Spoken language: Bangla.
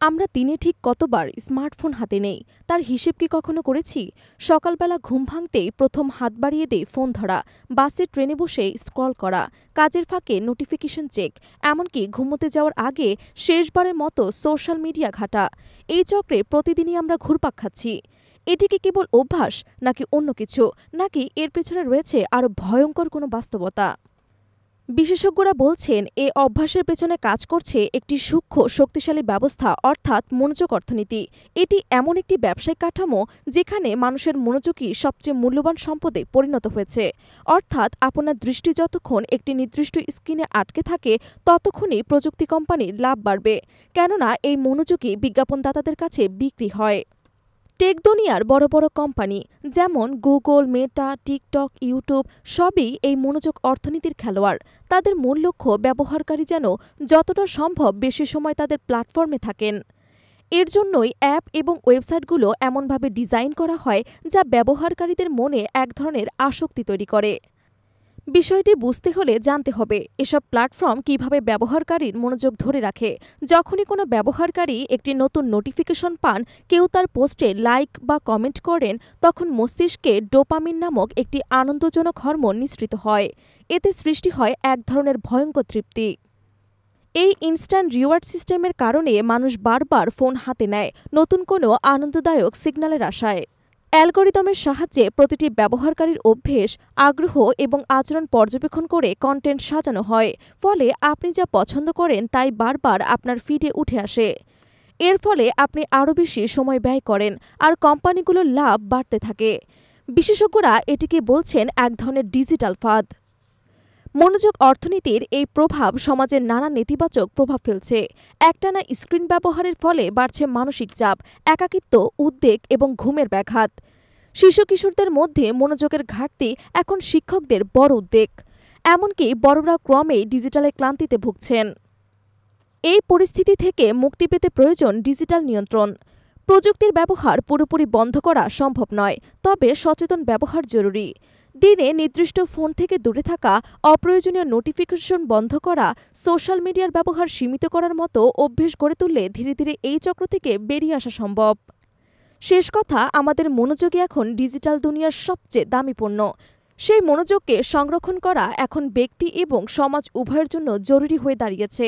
আমরা দিনে ঠিক কতবার স্মার্টফোন হাতে নেই তার হিসেব কি কখনো করেছি? সকালবেলা ঘুম ভাঙতেই প্রথম হাত বাড়িয়ে দিয়ে ফোন ধরা, বাসে ট্রেনে বসে স্ক্রল করা, কাজের ফাঁকে নোটিফিকেশন চেক, এমনকি ঘুমোতে যাওয়ার আগে শেষবারের মতো সোশ্যাল মিডিয়া ঘাঁটা। এই চক্রে প্রতিদিনই আমরা ঘুরপাক খাচ্ছি। এটি কি কেবল অভ্যাস, নাকি অন্য কিছু, নাকি এর পেছনে রয়েছে আরও ভয়ঙ্কর কোনো বাস্তবতা? বিশেষজ্ঞরা বলছেন, এ অভ্যাসের পেছনে কাজ করছে একটি সূক্ষ্ম শক্তিশালী ব্যবস্থা, অর্থাৎ মনোযোগ অর্থনীতি। এটি এমন একটি ব্যবসায়িক কাঠামো যেখানে মানুষের মনোযোগই সবচেয়ে মূল্যবান সম্পদে পরিণত হয়েছে। অর্থাৎ আপনার দৃষ্টি যতক্ষণ একটি নির্দিষ্ট স্ক্রিনে আটকে থাকে ততক্ষণই প্রযুক্তি কোম্পানির লাভ বাড়বে, কেননা এই মনোযোগই বিজ্ঞাপনদাতাদের কাছে বিক্রি হয়। টেক দুনিয়ার বড় বড় কোম্পানি যেমন গুগল, মেটা, টিকটক, ইউটিউব সবই এই মনোযোগ অর্থনীতির খেলোয়াড়। তাদের মূল লক্ষ্য ব্যবহারকারী যেন যতটা সম্ভব বেশি সময় তাদের প্ল্যাটফর্মে থাকেন। এর জন্যই অ্যাপ এবং ওয়েবসাইটগুলো এমনভাবে ডিজাইন করা হয় যা ব্যবহারকারীদের মনে এক ধরনের আসক্তি তৈরি করে। বিষয়টি বুঝতে হলে জানতে হবে এসব প্ল্যাটফর্ম কিভাবে ব্যবহারকারীর মনোযোগ ধরে রাখে। যখনই কোনো ব্যবহারকারী একটি নতুন নোটিফিকেশন পান, কেউ তার পোস্টে লাইক বা কমেন্ট করেন, তখন মস্তিষ্কে ডোপামিন নামক একটি আনন্দজনক হরমোন নিঃসৃত হয়। এতে সৃষ্টি হয় এক ধরনের ভয়ঙ্কর তৃপ্তি। এই ইনস্ট্যান্ট রিওয়ার্ড সিস্টেমের কারণে মানুষ বারবার ফোন হাতে নেয় নতুন কোনো আনন্দদায়ক সিগন্যালের আশায়। অ্যালগরিদমের সাহায্যে প্রতিটি ব্যবহারকারীর অভ্যেস, আগ্রহ এবং আচরণ পর্যবেক্ষণ করে কন্টেন্ট সাজানো হয়। ফলে আপনি যা পছন্দ করেন তাই বারবার আপনার ফিডে উঠে আসে। এর ফলে আপনি আরও বেশি সময় ব্যয় করেন, আর কোম্পানিগুলোর লাভ বাড়তে থাকে। বিশেষজ্ঞরা এটিকে বলছেন এক ধরনের ডিজিটাল ফাঁদ। মনোযোগ অর্থনীতির এই প্রভাব সমাজের নানা নেতিবাচক প্রভাব ফেলছে। একটানা স্ক্রিন ব্যবহারের ফলে বাড়ছে মানসিক চাপ, একাকিত্ব, উদ্বেগ এবং ঘুমের ব্যাঘাত। শিশু কিশোরদের মধ্যে মনোযোগের ঘাটতি এখন শিক্ষকদের বড় উদ্বেগ। এমনকি বড়রা ক্রমেই ডিজিটালে ক্লান্তিতে ভুগছেন। এই পরিস্থিতি থেকে মুক্তি পেতে প্রয়োজন ডিজিটাল নিয়ন্ত্রণ। প্রযুক্তির ব্যবহার পুরোপুরি বন্ধ করা সম্ভব নয়, তবে সচেতন ব্যবহার জরুরি। দিনে নির্দিষ্ট ফোন থেকে দূরে থাকা, অপ্রয়োজনীয় নোটিফিকেশন বন্ধ করা, সোশ্যাল মিডিয়ার ব্যবহার সীমিত করার মতো অভ্যেস গড়ে তুললে ধীরে ধীরে এই চক্র থেকে বেরিয়ে আসা সম্ভব। শেষ কথা, আমাদের মনোযোগই এখন ডিজিটাল দুনিয়ার সবচেয়ে দামি পণ্য। সেই মনোযোগকে সংরক্ষণ করা এখন ব্যক্তি এবং সমাজ উভয়ের জন্য জরুরি হয়ে দাঁড়িয়েছে।